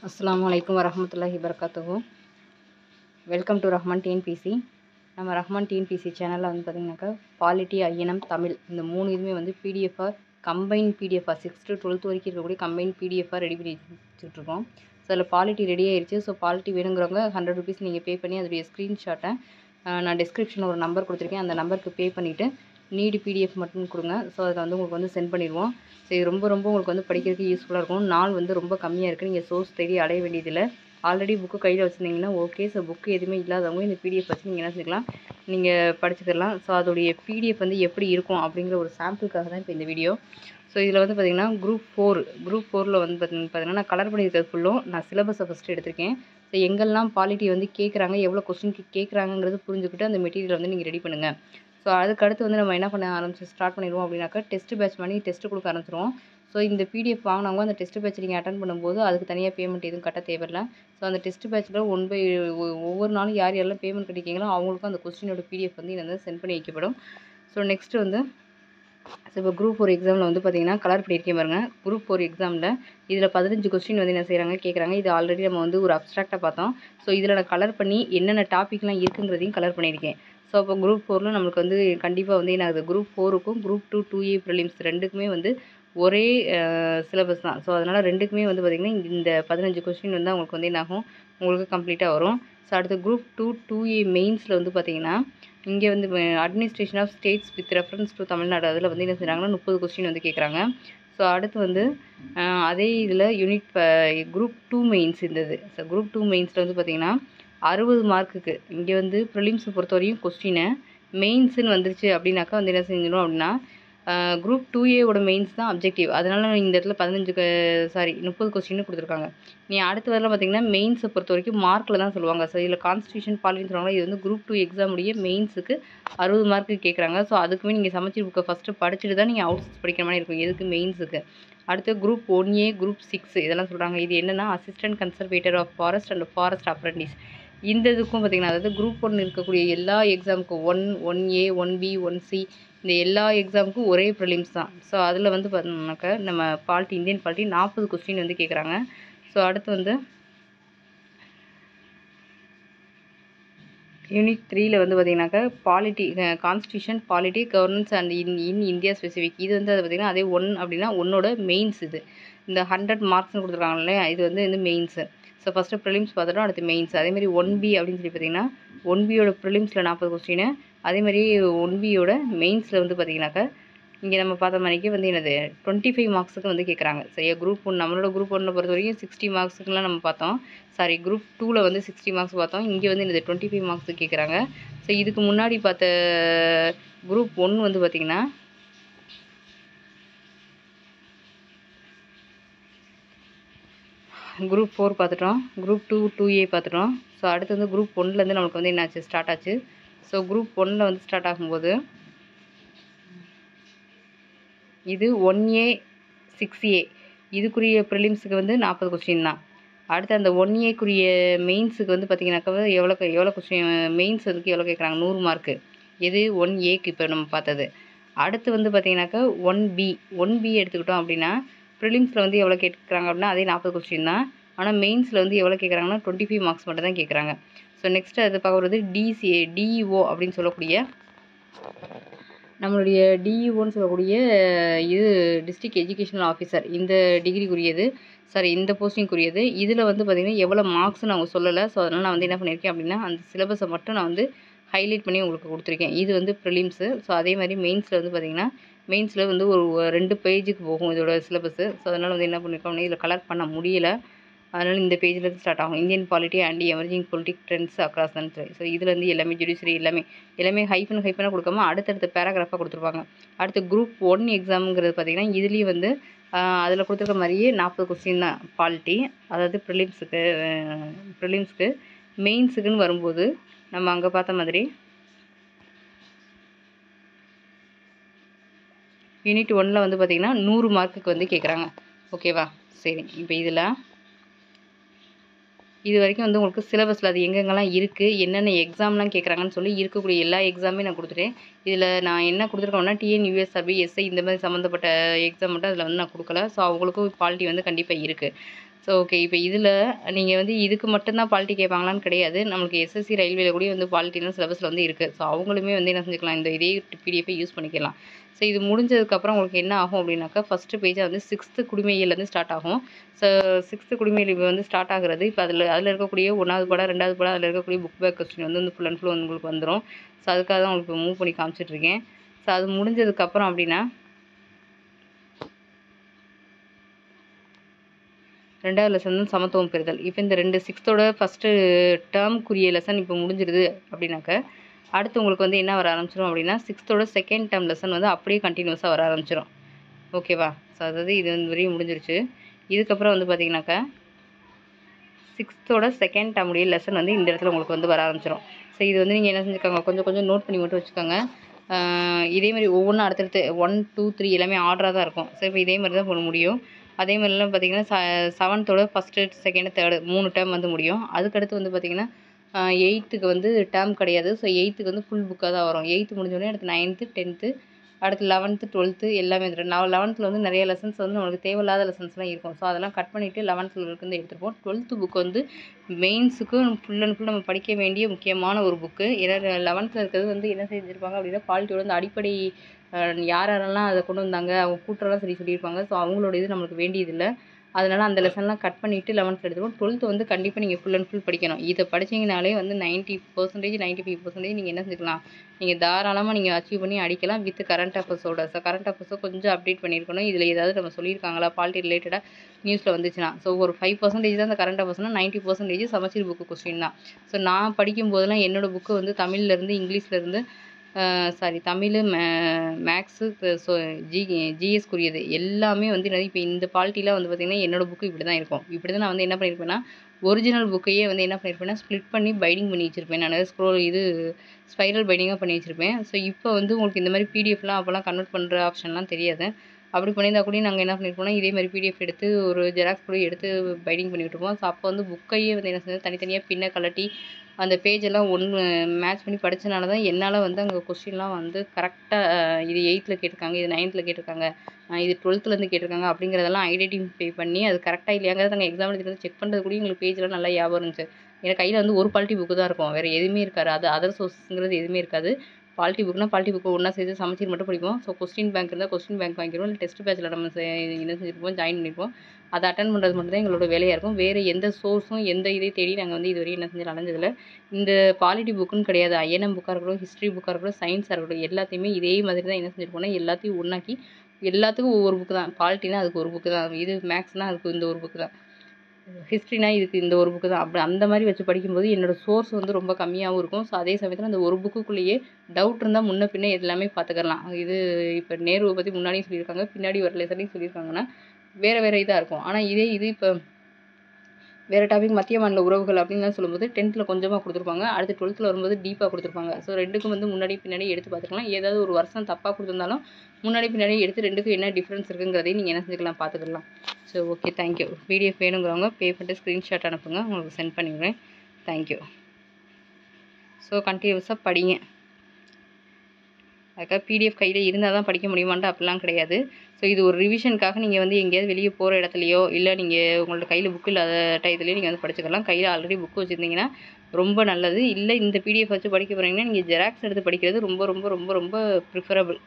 அஸ்ஸலாமு அலைக்கும் வரஹ்மத்துல்லாஹி வபரகாத்துஹு. Welcome to Rahman TNPSC. நம்ம ரஹ்மான் டிஎன்பிசி சேனலில் வந்து பார்த்திங்கனாக்கா பாலிட்டி, ஐஎன்எம், தமிழ் இந்த 3 இதுவுமே வந்து பிடிஎஃபாக கம்பைன் பிடிஎஃபாக 6th to 12th வரைக்கும் இருக்கக்கூடிய கம்பைன் பிடிஎஃபாக ரெடி பண்ணி வச்சுட்ருக்கோம். ஸோ அதில் பாலிட்டி ரெடி ஆயிடுச்சு. ஸோ பாலிட்டி வேணுங்கிறவங்க 100 ருபீஸ் நீங்கள் பே பண்ணி அதோடைய ஸ்க்ரீன்ஷாட்டை நான் டிஸ்கிரிப்ஷனில் ஒரு நம்பர் கொடுத்துருக்கேன். அந்த நம்பருக்கு பே பண்ணிவிட்டு நீடு பிடிஎஃப் மட்டும் கொடுங்க. ஸோ அதில் வந்து உங்களுக்கு வந்து சென்ட் பண்ணிடுவோம். ஸோ இது ரொம்ப உங்களுக்கு வந்து படிக்கிறதுக்கு யூஸ்ஃபுல்லாக இருக்கும். நாள் வந்து ரொம்ப கம்மியாக இருக்குது. நீங்கள் சோர்ஸ் தேடி அடைய வேண்டியதில்லை. ஆல்ரெடி புக்கு கையில் வச்சுருந்தீங்கன்னா ஓகே. ஸோ புக்கு எதுவுமே இல்லாதவங்க இந்த பிடிஎஃப் வச்சு நீங்கள் என்ன செஞ்சுக்கலாம், நீங்கள் படிச்சுக்கலாம். ஸோ அதோடைய பிடிஎஃப் வந்து எப்படி இருக்கும் அப்படிங்கிற ஒரு சாம்பிளுக்காக தான் இப்போ இந்த வீடியோ. ஸோ இதில் வந்து பார்த்திங்கன்னா குரூப் 4ல் வந்து பார்த்திங்கன்னா நான் கலர் பண்ணியிருக்கிறது ஃபுல்லும் நான் சிலபஸை ஃபஸ்ட்டு எடுத்திருக்கேன். ஸோ எங்கெல்லாம் பாலிட்டி வந்து கேட்குறாங்க, எவ்வளோ கொஸ்டினுக்கு கேட்குறாங்கிறது புரிஞ்சுக்கிட்டு அந்த மெட்டீரியல் வந்து நீங்கள் ரெடி பண்ணுங்கள். ஸோ அதுக்கடுத்து வந்து நம்ம என்ன பண்ண ஸ்டார்ட் பண்ணிடுவோம் அப்படின்னாக்கா டெஸ்ட் பேட்ச் பண்ணி டெஸ்ட்டு கொடுக்க ஆரம்பிச்சிடுவோம். ஸோ இந்த பிடிஎஃப் வாங்கினவங்க அந்த டெஸ்ட் பேட்ச் நீங்கள் அட்டன் பண்ணும்போது அதுக்கு தனியாக பேமெண்ட் எதுவும் கட்ட தேவையில்லை. ஸோ அந்த டெஸ்ட் பேட்ச்சில் ஒவ்வொரு நாளும் யார் யாரெல்லாம் பேமெண்ட் கட்டிக்கிங்களோ அவங்களுக்கும் அந்த கொஸ்டினோட பிடிஎஃப் வந்து வந்து சென்ட் பண்ணி வைக்கப்படும். ஸோ நெக்ஸ்ட்டு வந்து இப்போ குரூப் 4 எக்ஸாமில் வந்து பார்த்திங்கன்னா கலர் பண்ணியிருக்கேன் பாருங்கள். குரூப் 4 எக்ஸாமில் இதில் 15 கொஸ்டின் வந்து என்ன செய்கிறாங்க கேட்குறாங்க. இது ஆல்ரெடி நம்ம வந்து ஒரு அப்ஸ்ட்ராக்டாக பார்த்தோம். ஸோ இதில் நான் கலர் பண்ணி என்னென்ன டாப்பிக்லாம் இருக்குங்கிறதையும் கலர் பண்ணியிருக்கேன். ஸோ அப்போ குரூப் 4ல் நம்மளுக்கு வந்து கண்டிப்பாக வந்து என்ன ஆகுது, குரூப் 4க்கும் குரூப் 2 2A ப்ரிலிம்ஸ் ரெண்டுக்குமே வந்து ஒரே சிலபஸ் தான். ஸோ அதனால் ரெண்டுக்குமே வந்து பார்த்திங்கன்னா இந்த 15 கொஸ்டின் வந்து அவங்களுக்கு வந்து என்னாகும், உங்களுக்கு கம்ப்ளீட்டாக வரும். ஸோ அடுத்து குரூப் 2 2A மெயின்ஸில் வந்து பார்த்திங்கன்னா இங்கே வந்து administration of states with reference to Tamil Nadu அதில் வந்து என்ன செய்கிறாங்கன்னா 30 கொஸ்டின் வந்து கேட்குறாங்க. ஸோ அடுத்து வந்து அதே இதில் யூனிட் குரூப் 2 மெயின்ஸ் இருந்தது. ஸோ குரூப் 2 மெயின்ஸில் வந்து பார்த்திங்கன்னா 60 மார்க்குக்கு இங்கே வந்து ப்ரிலிம்ஸை பொறுத்தவரையும் கொஸ்டினை மெயின்ஸுன்னு வந்துருச்சு அப்படின்னாக்கா வந்து என்ன செஞ்சிடும் அப்படின்னா குரூப் 2A மெயின்ஸ் தான் அப்ஜெக்டிவ். அதனால் இந்த இடத்துல 30 கொஸ்டின்னு கொடுத்துருக்காங்க. நீ அடுத்த வரலாம் பார்த்திங்கன்னா மெயின்ஸை பொறுத்த வரைக்கும் மார்க்கில் தான் சொல்லுவாங்க. ஸோ இதில் கான்ஸ்டியூஷன் பாலிட்டின்னு சொல்லுவாங்க. இது வந்து குரூப் 2 எக்ஸாமுடைய மெயின்ஸுக்கு 60 மார்க்கு கேட்குறாங்க. ஸோ அதுக்குமே நீங்கள் சமச்சீர் புக்கை ஃபஸ்ட்டு படிச்சுட்டு தான் நீங்கள் அவுட் படிக்கிற மாதிரி இருக்கும். எதுக்கு மெயின்ஸுக்கு. அடுத்து குரூப் 1A குரூப் 6 இதெல்லாம் சொல்கிறாங்க. இது என்னென்னா assistant conservator of forest and forest apprentice. இந்த இதுக்கும் பார்த்திங்கன்னா அதாவது குரூப் 1 இருக்கக்கூடிய எல்லா எக்ஸாமுக்கும் 1A 1B 1C இந்த எல்லா எக்ஸாமுக்கும் ஒரே ப்ரிலிம்ஸ் தான். ஸோ அதில் வந்து பார்த்தோம்னாக்கா நம்ம பாலிட்டி இந்தியன் பாலிட்டி 40 கொஸ்டின் வந்து கேட்குறாங்க. ஸோ அடுத்து வந்து யூனிட் 3ல் வந்து பார்த்திங்கனாக்கா polity constitution polity governance and in India specific. இது வந்து அது பார்த்திங்கன்னா அதே 1 அப்படின்னா 1ஓட மெயின்ஸ் இது. இந்த 100 மார்க்ஸ்னு கொடுத்துருக்காங்க இல்லையா, இது வந்து மெயின்ஸு. ஸோ ஃபஸ்ட்டு ப்ரிலிம்ஸ் பார்த்துட்டோம், அடுத்து மெயின்ஸ். அதேமாதிரி 1B அப்படின்னு சொல்லி பார்த்திங்கன்னா 1B ப்ரிலிம்ஸில் 40 கொஸ்டின், அதேமாதிரி 1B மெயின்ஸில் வந்து பார்த்திங்கனாக்கா இங்கே நம்ம பார்த்த மாதிரிக்கே வந்து என்னது 25 மார்க்ஸுக்கு வந்து கேட்குறாங்க. சரியா குரூப் 1 நம்மளோட குரூப் 1 பொறுத்த வரைக்கும் 60 மார்க்ஸுக்குலாம் நம்ம பார்த்தோம். சாரி குரூப் 2ல் வந்து 60 மார்க்ஸ் பார்த்தோம். இங்கே வந்து என்னது 25 மார்க்ஸுக்கு கேட்குறாங்க. ஸோ இதுக்கு முன்னாடி பார்த்த குரூப் 1 வந்து பார்த்திங்கன்னா குரூப் 4 பார்த்துட்டோம், குரூப் 2 2A பார்த்துட்டோம். ஸோ அடுத்து வந்து குரூப் 1லேருந்து நம்மளுக்கு வந்து என்னாச்சு ஸ்டார்ட் ஆச்சு. ஸோ குரூப் 1ல் வந்து ஸ்டார்ட் ஆகும்போது இது 1A 6A இதுக்குரிய ப்ரிலிம்ஸுக்கு வந்து 40 கொஸ்டின் தான். அடுத்து அந்த 1Aக்குரிய மெயின்ஸுக்கு வந்து பார்த்திங்கனாக்கா எவ்வளோ கொஸ்டின் மெயின்ஸ் அதுக்கு எவ்வளோ கேட்குறாங்க 100 மார்க்கு. இது 1Aக்கு இப்போ நம்ம பார்த்தது. அடுத்து வந்து பார்த்திங்கனாக்கா 1B எடுத்துக்கிட்டோம் அப்படின்னா ப்ரிலிம்ஸில் வந்து எவ்வளோ கேட்குறாங்க அப்படின்னா அதே 40 கொஸ்டின் தான். ஆனால் மெயின்ஸில் வந்து எவ்வளோ கேட்குறாங்கன்னா 25 மார்க்ஸ் மட்டும் தான் கேட்குறாங்க. ஸோ நெக்ஸ்ட்டு அது பார்க்குறது DEO அப்படின்னு சொல்லக்கூடிய நம்மளுடைய DEOன்னு சொல்லக்கூடிய இது டிஸ்ட்ரிக்ட் எஜுகேஷனல் ஆஃபீஸர் இந்த டிகிரிக்குரியது, சாரி இந்த போஸ்டிங்குரியது. இதில் வந்து பார்த்திங்கன்னா எவ்வளோ மார்க்ஸ்னு அவங்க சொல்லலை. ஸோ அதனால் நான் வந்து என்ன பண்ணியிருக்கேன் அப்படின்னா அந்த சிலபஸை மட்டும் நான் வந்து ஹைலைட் பண்ணி உங்களுக்கு கொடுத்துருக்கேன். இது வந்து ப்ரிலிம்ஸு. ஸோ அதே மாதிரி மெயின்ஸில் வந்து பார்த்திங்கன்னா மெயின்ஸில் வந்து ஒரு 2 பேஜுக்கு போகும் இதோட சிலபஸு. ஸோ அதனால் வந்து என்ன பண்ணியிருக்கோம் அப்படின்னா இதில் கலர் பண்ண முடியலை. அதனால் இந்த பேஜ்லேருந்து ஸ்டார்ட் ஆகும். Indian polity and emerging politic trends across country. So இதுலேருந்து எல்லாமே ஜுடிஷரி எல்லாமே ஹைஃபனாக கொடுக்காம அடுத்தடுத்த பேராகிராஃபாக கொடுத்துருப்பாங்க. அடுத்து குரூப் 1 எக்ஸாமுங்கிறது பார்த்திங்கன்னா இதுலேயும் வந்து அதில் கொடுத்துருக்க மாதிரியே 40 கொஸ்டின் தான் பாலிட்டி. அதாவது ப்ரிலிம்ஸ்க்கு மெயின்ஸுக்குன்னு வரும்போது நம்ம அங்கே பார்த்த மாதிரி யூனிட் 1ல் வந்து பார்த்திங்கன்னா 100 மார்க்குக்கு வந்து கேட்குறாங்க. ஓகேவா, சரி. இப்போ இது வரைக்கும் வந்து உங்களுக்கு சிலபஸில் அது எங்கெங்கெல்லாம் இருக்குது, என்னென்ன எக்ஸாம்லாம் கேட்குறாங்கன்னு சொல்லி இருக்கக்கூடிய எல்லா எக்ஸாமே நான் கொடுத்துட்டேன். இதில் நான் என்ன கொடுத்துருக்கேன்னா TNUSRB SI இந்த மாதிரி சம்மந்தப்பட்ட எக்ஸாம் மட்டும் அதில் வந்து நான் கொடுக்கல. ஸோ அவங்களுக்கும் பாலிட்டி வந்து கண்டிப்பாக இருக்குது. So okay. இப்போ இதில் நீங்கள் வந்து இதுக்கு மட்டும் தான் பாலிட்டி கேட்பாங்களான்னு கிடையாது. நம்மளுக்கு எஸ்எஸ்சி ரயில்வேல கூட வந்து பாலிட்டிலாம் சிலபஸில் வந்து இருக்குது. ஸோ அவங்களுமே வந்து என்ன செஞ்சுக்கலாம், இந்த இதே பிடிஎஃபை யூஸ் பண்ணிக்கலாம். ஸோ இது முடிஞ்சதுக்கப்புறம் உங்களுக்கு என்ன ஆகும் அப்படின்னாக்கா, ஃபஸ்ட்டு பேஜாக வந்து 6th குடிமையிலேருந்து ஸ்டார்ட் ஆகும். ஸோ 6th குடிமையில் இப்போ வந்து ஸ்டார்ட் ஆகுறது. இப்போ அதில் இருக்கக்கூடிய 1வது பாடம் 2வது பாடம் அதில் இருக்கக்கூடிய புக் பேக் கொஸ்டின் வந்து ஃபுல் அண்ட் ஃபுல் உங்களுக்கு வந்துடும். ஸோ அதுக்காக தான் உங்களுக்கு மூவ் பண்ணி காமிச்சிட்ருக்கேன். ஸோ அது முடிஞ்சதுக்கப்புறம் அப்படின்னா 2வது லெசன் வந்து சமத்துவம் பெறுதல். இப்போ இந்த 6த்தோட ஃபஸ்ட்டு டேர்முக்குரிய லெசன் இப்போ முடிஞ்சிருது அப்படின்னாக்க, அடுத்து உங்களுக்கு வந்து என்ன வர ஆரம்பிச்சிடும் அப்படின்னா 6த்தோட செகண்ட் டேர்ம் லெசன் வந்து அப்படியே கண்டினியூஸாக வர ஆரம்பிச்சிடும். ஓகேவா? ஸோ அதாவது இது வந்து வரையும் முடிஞ்சிருச்சு. இதுக்கப்புறம் வந்து பார்த்தீங்கன்னாக்கா 6த்தோட செகண்ட் டேர்முடைய லெசன் வந்து இந்த இடத்துல உங்களுக்கு வந்து வர ஆரம்பிச்சிடும். ஸோ இது வந்து நீங்கள் என்ன செஞ்சுக்கோங்க, கொஞ்சம் கொஞ்சம் நோட் பண்ணி மட்டும் வச்சுக்கோங்க. இதேமாதிரி ஒவ்வொன்றும் அடுத்தடுத்து 1, 2, 3 எல்லாமே ஆர்டராக தான் இருக்கும். ஸோ இப்போ இதே மாதிரி தான் போட முடியும். அதே மாதிரிலாம் பார்த்தீங்கன்னா 7த்தோட ஃபஸ்ட்டு, செகண்டு, தேர்டு 3 டேர்ம் வந்து முடியும். அதுக்கடுத்து வந்து பார்த்தீங்கன்னா 8த்துக்கு வந்து டேர்ம் கிடையாது. ஸோ 8த்துக்கு வந்து ஃபுல் புக்காக தான் வரும். 8த்து முடிஞ்சோடனே அடுத்து 9த்து, 10த்து, அடுத்து 11th, 12th எல்லாமே வந்துடும். 11th வந்து நிறைய லெசன்ஸ் வந்து நம்மளுக்கு தேவையில்லாத லெசன்ஸ்லாம் இருக்கும். ஸோ அதெல்லாம் கட் பண்ணிவிட்டு 11th இருந்து எடுத்துருப்போம். 12th புக் வந்து மெயின்ஸுக்கு ஃபுல் அண்ட் ஃபுல் நம்ம படிக்க வேண்டிய முக்கியமான ஒரு புக்கு. ஏன்னா 11th இருக்கிறது வந்து என்ன செஞ்சுருப்பாங்க அப்படின்னா, பாலிட்டியோட அந்த அடிப்படை யாரெல்லாம் அதை கொண்டு வந்தாங்க, அவங்க கூட்டரெல்லாம் சொல்லியிருப்பாங்க. ஸோ அவங்களோட இது நம்மளுக்கு வேண்டியதில்லை. அதனால் அந்த லெசன்லாம் கட் பண்ணிவிட்டு 11th எடுத்துருவோம். 12th வந்து கண்டிப்பாக நீங்கள் ஃபுல் அண்ட் ஃபுல் படிக்கணும். இதை படிச்சிங்கனாலே வந்து 90%, 95% நீங்கள் என்ன செஞ்சுக்கலாம், நீங்கள் தாராளமாக நீங்கள் அச்சீவ் பண்ணி அடிக்கலாம் வித் கரண்ட் அஃபேர்ஸோட. ஸோ கரண்ட் அஃபேர்ஸை கொஞ்சம் அப்டேட் பண்ணியிருக்கணும். இதில் ஏதாவது நம்ம சொல்லியிருக்காங்களா பாலிட்டி ரிலேட்டடாக நியூஸில் வந்துச்சுன்னா. ஸோ ஒரு 5% தான் அந்த கரண்ட் அஃபேர்ஸ்னால் 90% சமச்சீர் புக்கு கொஸ்டின் தான். ஸோ நான் படிக்கும்போதெல்லாம் என்னோடய புக்கு வந்து தமிழ்லேருந்து இங்கிலீஷ்லேருந்து தமிழ், மேக்ஸு, ஸோ ஜிஎஸ்க்குரியது எல்லாமே வந்து என்னது இப்போ இந்த பாலிட்டிலாம் வந்து பார்த்திங்கன்னா என்னோடய புக்கு இப்படி தான் இருக்கும். இப்படி தான் நான் வந்து என்ன பண்ணியிருப்பேன்னா, ஒரிஜினல் புக்கையே வந்து என்ன பண்ணியிருப்பேன்னா ஸ்ப்ளிட் பண்ணி பைண்டிங் பண்ணி வச்சுருப்பேன். நான் ஸ்பைரல் பைண்டிங்காக பண்ணி வச்சுருப்பேன். ஸோ இப்போ வந்து உங்களுக்கு இந்த மாதிரி பிடிஎஃப்லாம் அப்போல்லாம் கன்வெர்ட் பண்ணுற ஆப்ஷன்லாம் தெரியாது. அப்படி பண்ணியிருந்தா கூட நாங்கள் என்ன பண்ணியிருப்போம்னா, இதே மாதிரி பிடிஎஃப் எடுத்து ஒரு ஜெராக்ஸ் கூட எடுத்து பைண்டிங் பண்ணி விட்டுருப்போம். ஸோ அப்போ வந்து புக்கையே வந்து என்ன செஞ்சது, தனித்தனியாக பின்ன கழட்டி அந்த பேஜெல்லாம் மேட்ச் பண்ணி படித்தனால தான் என்னால் வந்து அங்கே கொஸ்டின்லாம் வந்து கரெக்டாக இது 8th கேட்டிருக்காங்க, இது 9th கேட்டிருக்காங்க, இது 12th கேட்டிருக்காங்க அப்படிங்கிறதெல்லாம் ஐடென்டிஃபை பண்ணி அது கரெக்டாக இல்லையாங்கிறத நாங்கள் எக்ஸாம் எழுதி செக் பண்ணுறது கூட எங்களுக்கு பேஜெலாம் நல்லா ஞாபகம் இருந்துச்சு. ஏன்னா கையில் வந்து ஒரு பாலிட்டி புக்கு தான் இருக்கும், வேறு எதுவுமே இருக்காது. அது அதர் சோர்ஸுங்கிறது எதுவுமே இருக்காது. பாலிட்டி புக்னா பாலிட்டி புக்கு ஒன்றா சேர்த்து சமச்சீர் மட்டும் படிப்போம். ஸோ கொஸ்டின் பேங்க் இருந்தால் கொஸ்டின் பேங்க் வாங்கிடுவோம். இல்லை டெஸ்ட் பேட்சில் நம்ம என்ன செஞ்சுருப்போம், ஜாயின் பண்ணியிருப்போம். அதை அட்டன் பண்ணுறது மட்டும் தான் எங்களோட வேலையாக இருக்கும். வேறு எந்த சோர்ஸும் எந்த இதை தேடி நாங்கள் வந்து இதுவரையும் என்ன செஞ்சு அலைஞ்சதில்ல. இந்த பாலிட்டி புக்குன்னு கிடையாது, ஐஎன்எம் புக்காக இருக்கட்டும், ஹிஸ்ட்ரி புக்காக இருக்கட்டும், சயின்ஸாக இருக்கட்டும், எல்லாத்தையுமே இதே மாதிரி தான் என்ன செஞ்சுருப்போம்னா எல்லாத்தையும் ஒன்றாக்கி எல்லாத்துக்கும் ஒவ்வொரு புக்கு தான். பாலிட்டினா அதுக்கு ஒரு புக்கு தான், இது மேக்ஸ்னால் அதுக்கு இந்த ஒரு புக்கு தான், ஹிஸ்ட்ரினா இதுக்கு இந்த ஒரு புக்கு தான். அப்படி அந்த மாதிரி வச்சு படிக்கும்போது என்னோடய சோர்ஸ் வந்து ரொம்ப கம்மியாகவும் இருக்கும். ஸோ அதே சமயத்தில் அந்த ஒரு புக்குக்குள்ளேயே டவுட் இருந்தால் முன்ன பின்னே எல்லாமே பார்த்துக்கலாம். இது இப்போ நேருவை பற்றி முன்னாடியும் சொல்லியிருக்காங்க, பின்னாடி ஒரு லெசனையும் சொல்லியிருக்காங்கன்னா வேறு இதாக இருக்கும். ஆனால் இது இப்போ வேறு டாபிக் மத்திய மாநில உறவுகள் அப்படின்லாம் சொல்லும்போது 10th கொஞ்சமாக கொடுத்துருப்பாங்க, அடுத்து 12th வரும்போது டீப்பாக கொடுத்துருப்பாங்க. ஸோ 2க்கும் வந்து முன்னாடி பின்னாடி எடுத்து பார்த்துக்கலாம். ஏதாவது ஒரு வருஷம் தப்பாக கொடுத்துருந்தாலும் முன்னாடி பின்னாடி எடுத்து 2க்கும் என்ன டிஃப்ரென்ஸ் இருக்குங்கிறதையும் நீங்கள் என்ன செஞ்சுக்கலாம், பார்த்துக்கலாம். So okay, thank you. பிடிஎஃப் வேணுங்கிறவங்க பே பண்ணிட்டு ஸ்க்ரீன்ஷாட் அனுப்புங்க, உங்களுக்கு சென்ட் பண்ணிவிடுறேன். தேங்க்யூ. ஸோ கண்டினியூஸாக படிங்க. அதுக்காக பிடிஎஃப் கையில் இருந்தால் தான் படிக்க முடியுமான்ட்டு அப்படிலாம் கிடையாது. ஸோ இது ஒரு ரிவிஷனுக்காக நீங்கள் வந்து எங்கேயாவது வெளியே போகிற இடத்துலையோ இல்லை நீங்கள் உங்களோட கையில் புக் இல்லாத டயத்துலையோ நீங்கள் வந்து படிச்சுக்கலாம். கையில் ஆல்ரெடி புக் வச்சுருந்தீங்கன்னா ரொம்ப நல்லது. இல்லை இந்த பிடிஎஃப் வச்சு படிக்க போகிறீங்கன்னா நீங்கள் ஜெராக்ஸ் எடுத்து படிக்கிறது ரொம்ப ரொம்ப ரொம்ப ரொம்ப ப்ரிஃபரபிள்.